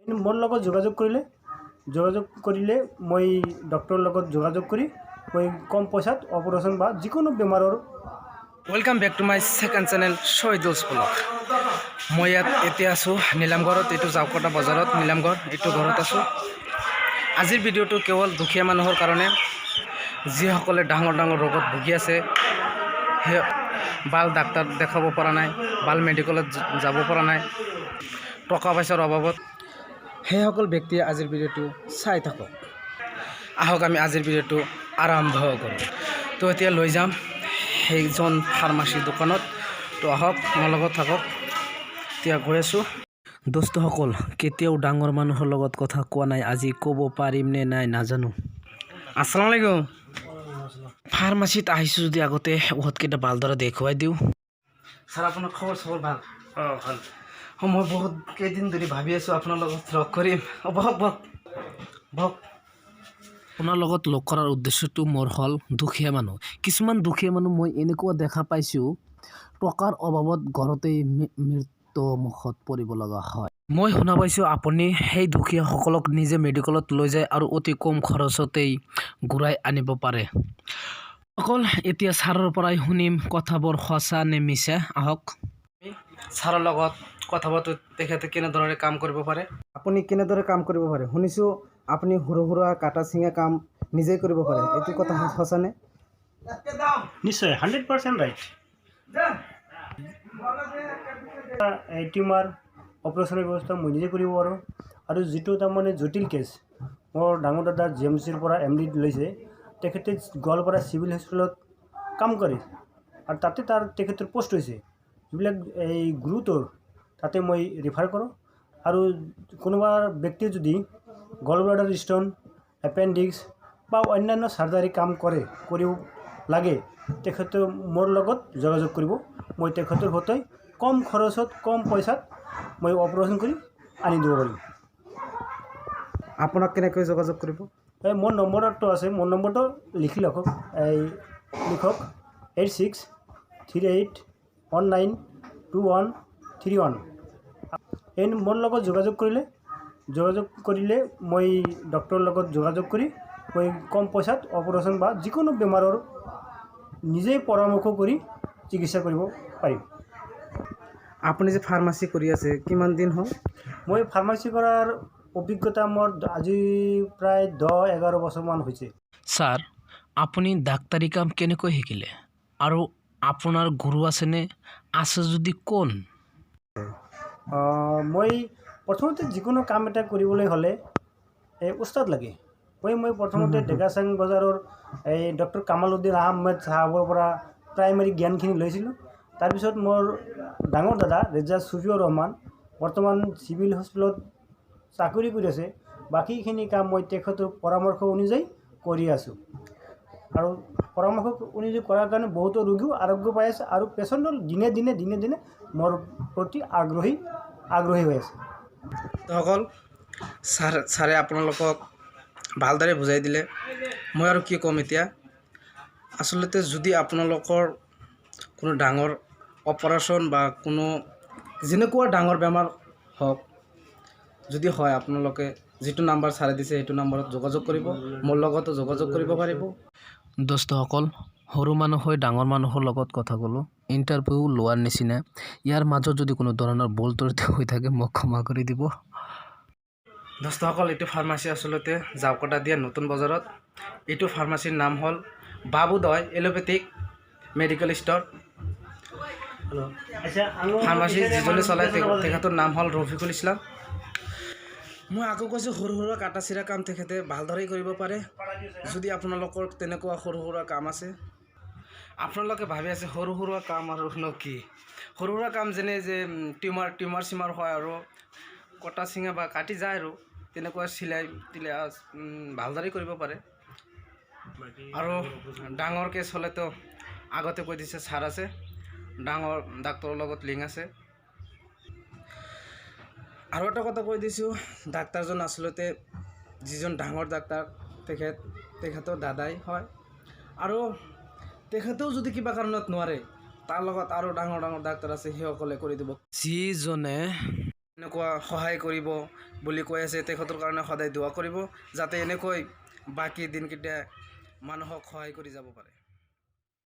মোৰ লগত যোগাযোগ কৰিলে মই ডক্টৰৰ লগত যোগাযোগ কৰি মই কম পইচাত অপাৰেশ্যন বা যিকোনো বেমাৰৰ। Welcome back to my second channel shohidul blog. মই ইয়াত এতিয়া আছোঁ নীলামগড়ত, এইটো জাউকটা বজাৰত নীলামগড়, এইটো ঘৰত আছোঁ। আজিৰ ভিডিঅ'টো কেৱল দুখীয়া মানুহৰ কাৰণে, যিসকলে ডাঙৰ ডাঙৰ ৰোগত ভুগি আছে, সেই ভাল ডাক্তৰ দেখাব পৰা নাই, ভাল মেডিকেলত যাব পৰা নাই, টকা পইচাৰ অভাৱত, সেইসকল ব্যক্তিয়ে আজিৰ ভিডিঅ'টো চাই থাকক। আহক আমি আজিৰ ভিডিঅ'টো আৰম্ভ কৰোঁ। তো এতিয়া লৈ যাম সেইজন ফাৰ্মাচী দোকানত। তো আহক মোৰ লগত থাকক। এতিয়া গৈ আছোঁ। দোস্তসকল, কেতিয়াও ডাঙৰ মানুহৰ লগত কথা কোৱা নাই, আজি ক'ব পাৰিম নে নাই নাজানো। assalamualaikum। ফাৰ্মাচীত আহিছোঁ যদি আগতে ঔষধকেইটা ভালদৰে দেখুৱাই দিওঁ। ছাৰ, আপোনাৰ খবৰ চবৰ ভাল? ভাল। মই বহুত কেইদিন ধৰি ভাবি আছোঁ আপোনাৰ লগত লগ কৰিম। বহক বহক বহক। আপোনাৰ লগত লগ কৰাৰ উদ্দেশ্যটো মোৰ হ'ল দুখীয়া মানুহ। কিছুমান দুখীয়া মানুহ মই এনেকুৱা দেখা পাইছোঁ, টকাৰ অভাৱত ঘৰতেই মৃত্যু মুখত পৰিব লগা হয়। মই শুনা পাইছোঁ আপুনি সেই দুখীয়াসকলক নিজে মেডিকেলত লৈ যায় আৰু অতি কম খৰচতেই ঘূৰাই আনিব পাৰে। অকল এতিয়া ছাৰৰ পৰাই শুনিম কথাবোৰ সঁচা নে মিছা। আহক ছাৰৰ লগত কথা পাতো, তেখেতে কেনেদৰে কাম কৰিব পাৰে। আপুনি কেনেদৰে কাম কৰিব পাৰে? শুনিছোঁ আপুনি সৰু সুৰা কাটা চিঙা কাম নিজেই কৰিব পাৰে, এইটো কথা সঁচানে? নিশ্চয় 100% ৰাইট। এই টিউমাৰ অপাৰেশ্যনৰ ব্যৱস্থা মই নিজে কৰিব পাৰোঁ। আৰু যিটো তাৰমানে জটিল কেছ, মোৰ ডাঙৰ দাদা GMCৰ পৰা MD লৈছে, তেখেতে গোৱালপাৰা চিভিল হস্পিটেলত কাম কৰে আৰু তাতে তেখেতৰ পোষ্ট হৈছে। যিবিলাক এই গুৰুতৰ তাতে মই ৰেফাৰ কৰোঁ। আৰু কোনোবা ব্যক্তিয়ে যদি গলব্লাডাৰ ষ্ট'ন, এপেণ্ডিক্স বা অন্যান্য চাৰ্জাৰী কাম কৰিব লাগে, তেখেতে মোৰ লগত যোগাযোগ কৰিব। মই তেখেতৰ সৈতে কম খৰচত, কম পইচাত মই অপাৰেশ্যন কৰি আনি দিব পাৰিম। আপোনাক কেনেকৈ যোগাযোগ কৰিব? এই মোৰ নম্বৰটো আছে, মোৰ নম্বৰটো লিখি লিখক 8638192131। এই মোৰ লগত যোগাযোগ কৰিলে মই ডক্টৰৰ লগত যোগাযোগ কৰি মই কম পইচাত অপাৰেশ্যন বা যিকোনো বেমাৰৰ নিজেই পৰামৰ্শ কৰি চিকিৎসা কৰিব পাৰিম। আপুনি যে ফাৰ্মাচী কৰি আছে, কিমান দিন হ'ল? মই ফাৰ্মাচী কৰাৰ অভিজ্ঞতা মোৰ আজি প্ৰায় 10-11 বছৰমান হৈছে। ছাৰ, আপুনি ডাক্তৰী কাম কেনেকৈ শিকিলে আৰু আপোনাৰ গুৰু আছেনে? আছে যদি কোন? মই প্ৰথমতে যিকোনো কাম এটা কৰিবলৈ হ'লে উস্তাদ লাগে। মই প্ৰথমতে ডেকাচাং বজাৰৰ এই ডক্টৰ কামালুদ্দিন আহমেদ চাহাবৰ পৰা প্ৰাইমেৰী জ্ঞানখিনি লৈছিলোঁ। তাৰপিছত মোৰ ডাঙৰ দাদা ৰেজা সুফিউৰ ৰহমান বৰ্তমান চিভিল হস্পিটেলত চাকৰি কৰি আছে। বাকীখিনি কাম মই তেখেতৰ পৰামৰ্শ অনুযায়ী কৰি আছোঁ। আৰু পৰামৰ্শ অনুযায়ী কৰাৰ কাৰণে বহুতো ৰোগীও আৰোগ্য পাই আছে আৰু পেচেণ্টৰ দিনে দিনে মোৰ প্ৰতি আগ্ৰহী হৈ আছে। অকল ছাৰে আপোনালোকক ভালদৰে বুজাই দিলে। মই আৰু কি ক'ম এতিয়া। আচলতে যদি আপোনালোকৰ কোনো ডাঙৰ অপাৰেশ্যন বা কোনো যেনেকুৱা ডাঙৰ বেমাৰ হওক, যদি হয়, আপোনালোকে যিটো নাম্বাৰ ছাৰে দিছে সেইটো নাম্বাৰত যোগাযোগ কৰিব, মোৰ লগতো যোগাযোগ কৰিব পাৰিব। দোস্তসকল, সৰু মানুহ হৈ ডাঙৰ মানুহৰ লগত কথা ক'লোঁ, ইণ্টাৰভিউ লোৱাৰ নিচিনা। ইয়াৰ মাজত যদি কোনো ধৰণৰ ভুল ত্ৰুটি হৈ থাকে মোক ক্ষমা কৰি দিব। দোস্তসকল, এইটো ফাৰ্মাচী আচলতে জাউকটা দিয়া নতুন বজাৰত। এইটো ফাৰ্মাচীৰ নাম হ'ল বাবুদয় এলোপেথিক মেডিকেল ষ্ট'ৰ। ফাৰ্মাচী যিজনে চলায় তেখেতৰ নাম হ'ল ৰফিকুল ইছলাম। মই আকৌ কৈছোঁ, সৰু সুৰা কাটা চিৰা কাম তেখেতে ভালদৰেই কৰিব পাৰে। যদি আপোনালোকৰ তেনেকুৱা সৰু সুৰা কাম আছে, আপোনালোকে ভাবি আছে সৰু সুৰা কাম আৰু কি? সৰু সুৰা কাম যেনে যে টিউমাৰ চিমাৰ হয় আৰু কটা চিঙা বা কাটি যায় আৰু তেনেকুৱা চিলাই তিলাই ভালদৰে কৰিব পাৰে। আৰু ডাঙৰ কেছ হ'লেতো আগতে কৈ দিছে ছাৰ আছে, ডাঙৰ ডাক্তৰৰ লগত লিংক আছে। আৰু এটা কথা কৈ দিছোঁ, ডাক্তৰজন আচলতে যিজন ডাঙৰ ডাক্তৰ তেখেতৰ দাদাই হয়। আৰু তেখেতেও যদি কিবা কাৰণত নোৱাৰে, তাৰ লগত আৰু ডাঙৰ ডাক্তৰ আছে, সেইসকলে কৰি দিব। যিজনে এনেকুৱা সহায় কৰিব বুলি কৈ আছে তেখেতৰ কাৰণে সদায় দোৱা কৰিব যাতে এনেকৈ বাকী দিনকেইটা মানুহক সহায় কৰি যাব পাৰে